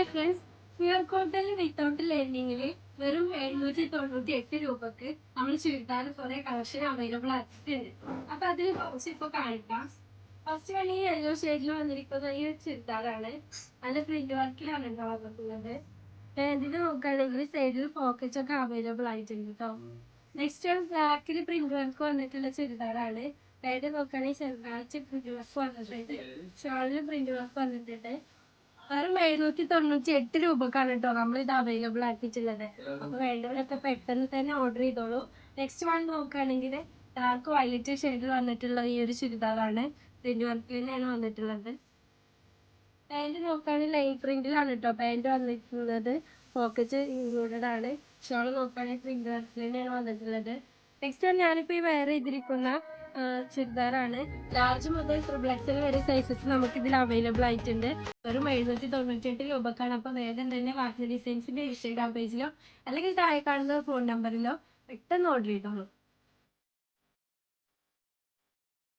Hi friends, pure cotton without ലൈനിങ്ങിൽ വെറും 798 രൂപക്ക് നമ്മൾ ചുരിദാർ കുറെ കളക്ഷൻ അവൈലബിൾ ആക്കിയിട്ടുണ്ട്. അപ്പൊ അതിൽ കുറച്ച് ഇപ്പൊ കാണിക്കാം. ഫസ്റ്റ് വൺ ഈ യെല്ലോ ഷെയ്ഡിൽ വന്നിരിക്കുന്ന ഈ ഒരു ചുരിദാറാണ്. അതിന്റെ പ്രിന്റ് വർക്കിലാണ് വന്നിട്ടുള്ളത്. ഇതിന് നോക്കുകയാണെങ്കിൽ സൈഡിൽ പോക്കറ്റ്സ് ഒക്കെ അവൈലബിൾ ആയിട്ടുണ്ട് കേട്ടോ. നെക്സ്റ്റ് വൺ ബ്ലാക്കിൽ പ്രിന്റ് വർക്ക് വന്നിട്ടുള്ള ചുരിദാറാണ്. പാന്റ് നോക്കുകയാണെങ്കിൽ ചെറുതാഴ്ച പ്രിന്റ് വർക്ക് വന്നിട്ടുണ്ട്. ഷോളിൽ പ്രിന്റ് വർക്ക് വന്നിട്ടുണ്ട്. വെറും 798 രൂപക്കാണ് കേട്ടോ നമ്മൾ ഇത് അവൈലബിൾ ആക്കിയിട്ടുള്ളത്. അപ്പൊ വേണ്ടവരൊക്കെ പെട്ടെന്ന് തന്നെ ഓർഡർ ചെയ്തോളൂ. നെക്സ്റ്റ് വൺ നോക്കുകയാണെങ്കിൽ ഡാർക്ക് വയലറ്റ് ഷെയ്ഡിൽ വന്നിട്ടുള്ള ഈ ഒരു ചുരിദാറാണ്. പ്രിന്റ് വർക്കിൽ തന്നെയാണ് വന്നിട്ടുള്ളത്. പാന്റ് നോക്കുകയാണെങ്കിൽ ലൈൻ പ്രിന്റിലാണ് കേട്ടോ പാന്റ് വന്നിട്ടുള്ളത്. പോക്കറ്റ് ഇൻക്ലൂഡഡ് ആണ്. ഷോൾ നോക്കുകയാണെങ്കിൽ പ്രിന്റ് വർക്കിൽ തന്നെയാണ് വന്നിട്ടുള്ളത്. നെക്സ്റ്റ് വൺ ഞാനിപ്പോൾ ഈ വെയർ ചെയ്തിരിക്കുന്ന ചുരിദാറാണ്. ലാർജ് മുതൽ XXL വരെ സൈസസ് നമുക്ക് ഇതിൽ അവൈലബിൾ ആയിട്ടുണ്ട്. വെറും 798 രൂപക്കാണ്. അപ്പോൾ വേഗം തന്നെ വാട്സ്ആപ്പ് ഡിസൈൻസിന്റെ ഇൻസ്റ്റാഗ്രാം പേജിലോ അല്ലെങ്കിൽ താഴെ കാണുന്ന ഫോൺ നമ്പറിലോ പെട്ടെന്ന് ഓർഡർ ചെയ്തോളൂ.